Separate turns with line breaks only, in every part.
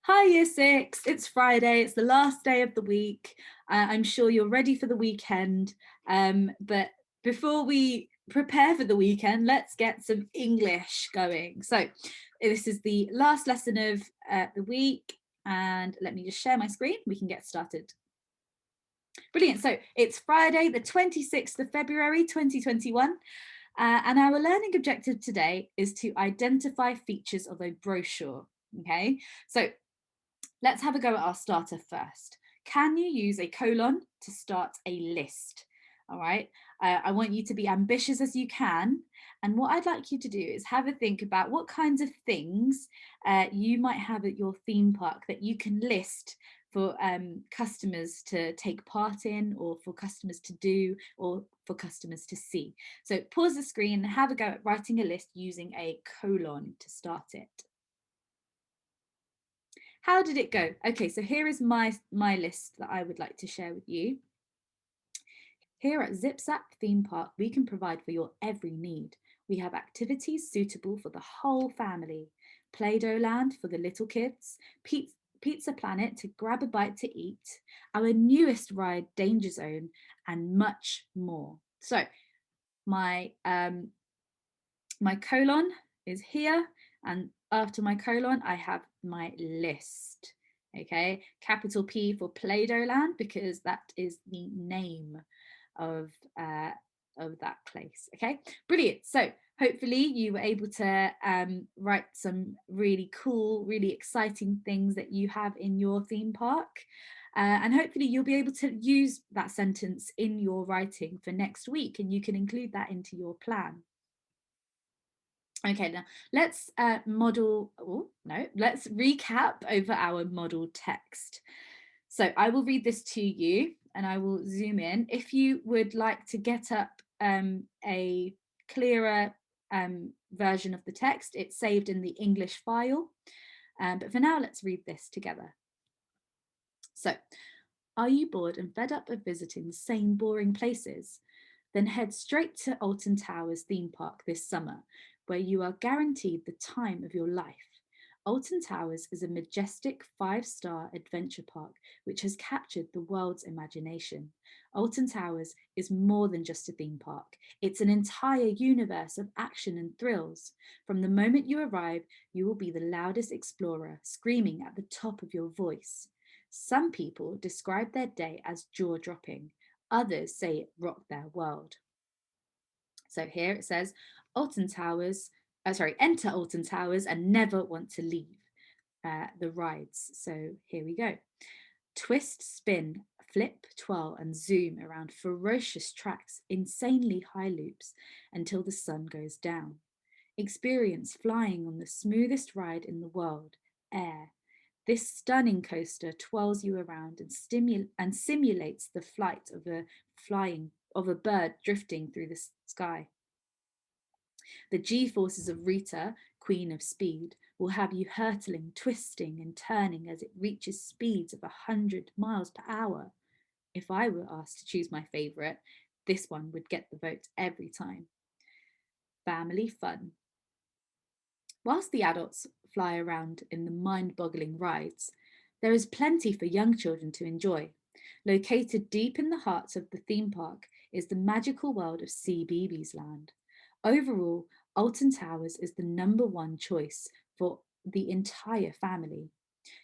Hi Year 6, it's Friday, it's the last day of the week. I'm sure you're ready for the weekend, but before we prepare for the weekend, let's get some English going. So this is the last lesson of the week, and let me just share my screen, we can get started. Brilliant, so it's Friday the 26th of February 2021, and our learning objective today is to identify features of a brochure, okay? So let's have a go at our starter first. Can you use a colon to start a list? All right. I want you to be ambitious as you can. And what I'd like you to do is have a think about what kinds of things you might have at your theme park that you can list for customers to take part in, or for customers to do, or for customers to see. So pause the screen and have a go at writing a list using a colon to start it. How did it go? Okay, so here is my list that I would like to share with you. Here at Zipzap Theme Park, we can provide for your every need. We have activities suitable for the whole family. Play-Doh Land for the little kids, Pizza Planet to grab a bite to eat, our newest ride, Danger Zone, and much more. So my colon is here, and after my colon, I have my list. Okay, capital P for Play-Doh Land, because that is the name of that place. Okay, brilliant. So hopefully you were able to write some really cool, really exciting things that you have in your theme park. And hopefully you'll be able to use that sentence in your writing for next week, and you can include that into your plan. Okay, now let's let's recap over our model text. So I will read this to you and I will zoom in. If you would like to get up a clearer version of the text, it's saved in the English file. But for now, let's read this together. So, are you bored and fed up of visiting the same boring places? Then head straight to Alton Towers theme park this summer, where you are guaranteed the time of your life. Alton Towers is a majestic 5-star adventure park which has captured the world's imagination. Alton Towers is more than just a theme park. It's an entire universe of action and thrills. From the moment you arrive, you will be the loudest explorer, screaming at the top of your voice. Some people describe their day as jaw-dropping. Others say it rocked their world. So here it says, enter Alton Towers and never want to leave. The rides. So here we go. Twist, spin, flip, twirl, and zoom around ferocious tracks, insanely high loops until the sun goes down. Experience flying on the smoothest ride in the world, air. This stunning coaster twirls you around and simulates the flight of a bird drifting through the sky. The G-forces of Rita, Queen of Speed, will have you hurtling, twisting and turning as it reaches speeds of 100 miles per hour. If I were asked to choose my favourite, this one would get the vote every time. Family fun. Whilst the adults fly around in the mind-boggling rides, there is plenty for young children to enjoy. Located deep in the heart of the theme park is the magical world of CBeebies Land. Overall, Alton Towers is the #1 choice for the entire family.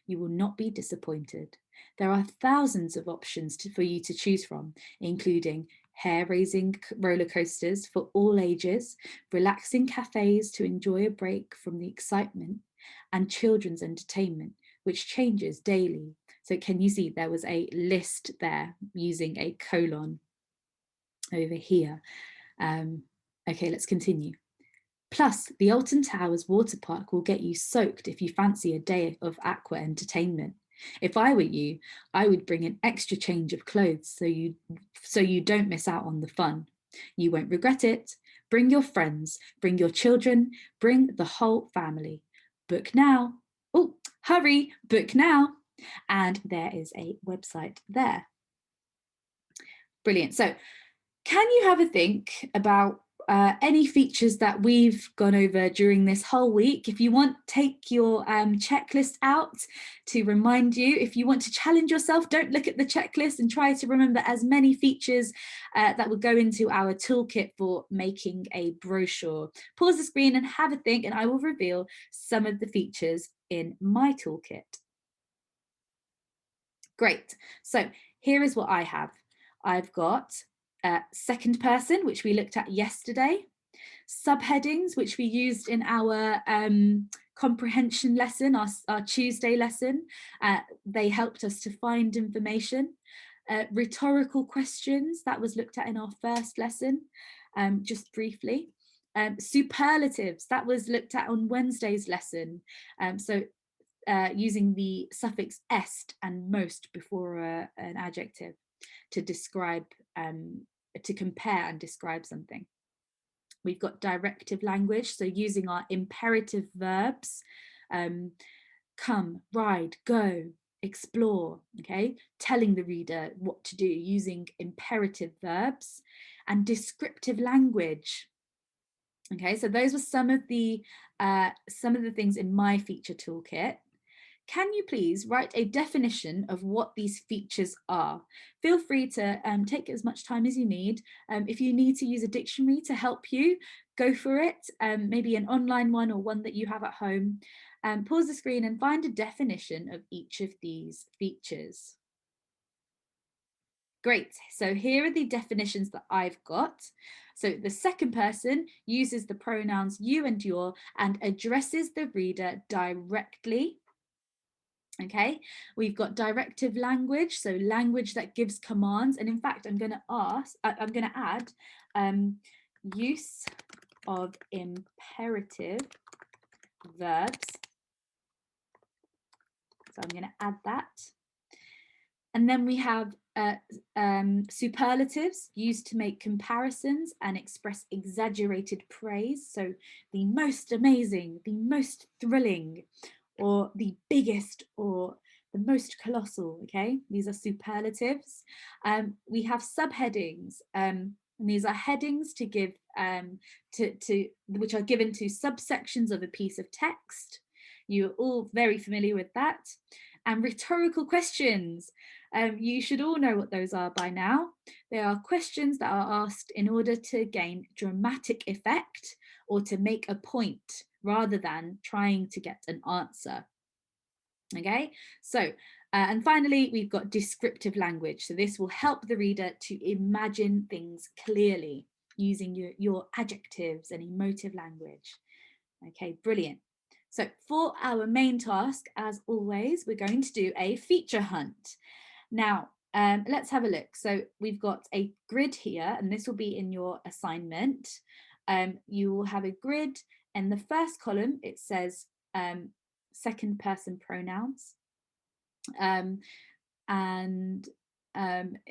You will not be disappointed. There are thousands of options for you to choose from, including hair-raising roller coasters for all ages, relaxing cafes to enjoy a break from the excitement, and children's entertainment, which changes daily. So can you see there was a list there using a colon over here? Okay, let's continue. Plus, the Alton Towers water park will get you soaked if you fancy a day of aqua entertainment. If I were you, I would bring an extra change of clothes so you don't miss out on the fun. You won't regret it. Bring your friends, bring your children, bring the whole family. Book now. Oh, hurry, book now. And there is a website there. Brilliant. So can you have a think about any features that we've gone over during this whole week. If you want, take your checklist out to remind you. If you want to challenge yourself, don't look at the checklist and try to remember as many features that will go into our toolkit for making a brochure. Pause the screen and have a think, and I will reveal some of the features in my toolkit. Great. So here is what I have. I've got second person, which we looked at yesterday, subheadings, which we used in our comprehension lesson, our Tuesday lesson. They helped us to find information. Rhetorical questions, that was looked at in our first lesson, just briefly. Superlatives, that was looked at on Wednesday's lesson. Using the suffix est and most before an adjective to describe, to compare and describe something. We've got directive language, so using our imperative verbs, come, ride, go, explore, okay? Telling the reader what to do using imperative verbs, and descriptive language. Okay, so those were some of the things in my feature toolkit. Can you please write a definition of what these features are? Feel free to take as much time as you need. If you need to use a dictionary to help you, go for it, maybe an online one or one that you have at home. Pause the screen and find a definition of each of these features. Great, so here are the definitions that I've got. So the second person uses the pronouns you and your and addresses the reader directly. Okay, we've got directive language, so language that gives commands. And in fact, I'm going to add use of imperative verbs. So I'm going to add that. And then we have superlatives used to make comparisons and express exaggerated praise. So the most amazing, the most thrilling, or the biggest, or the most colossal. Okay, these are superlatives. We have subheadings, and these are headings to give which are given to subsections of a piece of text. You're all very familiar with that. And rhetorical questions. You should all know what those are by now. They are questions that are asked in order to gain dramatic effect or to make a point rather than trying to get an answer. Okay, so and finally, we've got descriptive language. So this will help the reader to imagine things clearly using your adjectives and emotive language. Okay, brilliant. So for our main task, as always, we're going to do a feature hunt. Now, let's have a look. So we've got a grid here, and this will be in your assignment. You will have a grid, and the first column, it says second person pronouns. In the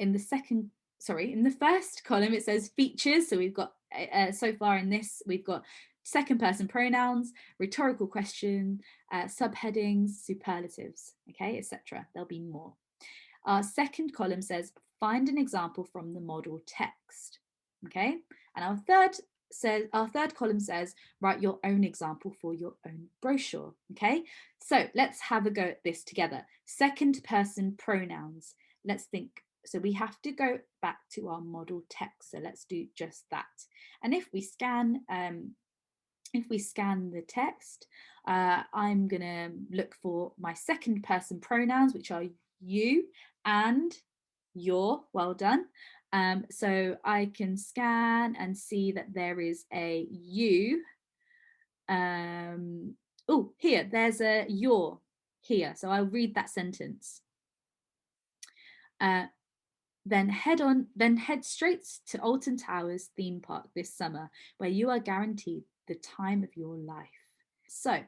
first column, it says features. So we've got, so far in this, we've got second person pronouns, rhetorical question, subheadings, superlatives, okay, etc. There'll be more. Our second column says find an example from the model text, okay, and our third column says write your own example for your own brochure. Okay, so let's have a go at this together. Second person pronouns. Let's think. So we have to go back to our model text. So let's do just that. And if we scan the text, I'm going to look for my second person pronouns, which are you and your. Well done. So I can scan and see that there is a you. Oh, here, there's a your here. So I'll read that sentence. Then head straight to Alton Towers theme park this summer, where you are guaranteed the time of your life. So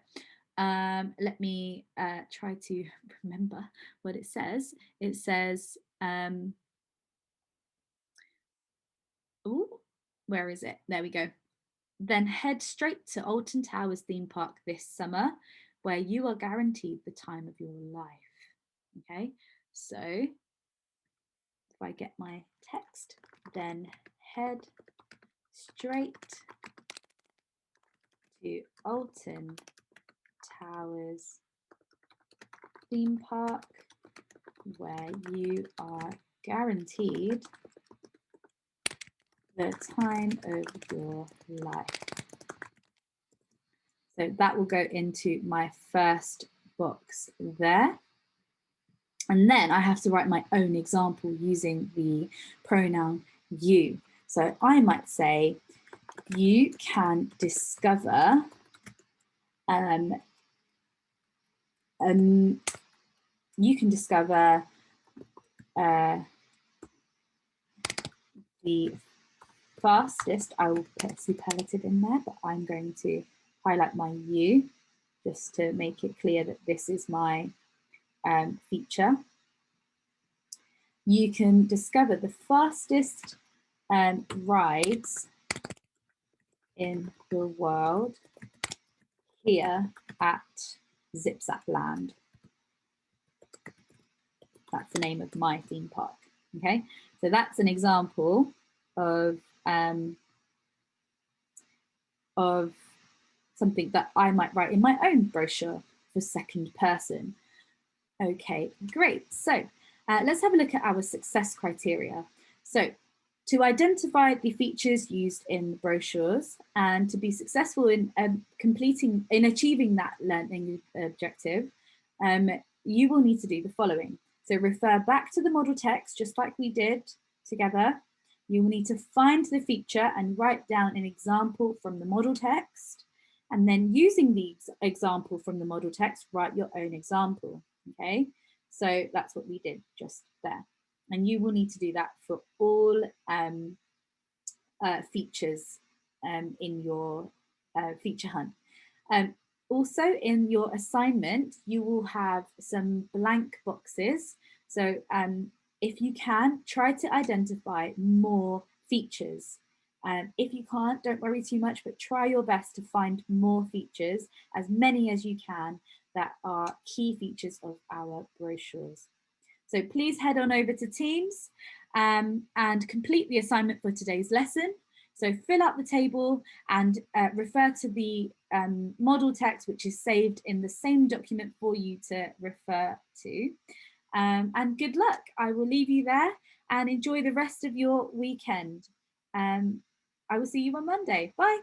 let me try to remember what it says. It says, where is it? There we go. Then head straight to Alton Towers theme park this summer, where you are guaranteed the time of your life. Okay, so if I get my text, then head straight to Alton Towers theme park, where you are guaranteed the time of your life. So that will go into my first box there. And then I have to write my own example using the pronoun you. So I might say, you can discover the fastest. I will put a superlative in there, but I'm going to highlight my you just to make it clear that this is my feature. You can discover the fastest rides in the world here at ZipZapLand. That's the name of my theme park. Okay, so that's an example of something that I might write in my own brochure for second person. Okay, great. So let's have a look at our success criteria. So to identify the features used in the brochures and to be successful in achieving that learning objective, you will need to do the following. So refer back to the model text, just like we did together. You will need to find the feature and write down an example from the model text. And then using the example from the model text, write your own example, okay? So that's what we did just there. And you will need to do that for all features in your feature hunt. Also in your assignment, you will have some blank boxes. So if you can, try to identify more features. If you can't, don't worry too much, but try your best to find more features, as many as you can, that are key features of our brochures. So please head on over to Teams and complete the assignment for today's lesson. So fill out the table and refer to the model text, which is saved in the same document for you to refer to. And good luck. I will leave you there and enjoy the rest of your weekend. I will see you on Monday. Bye.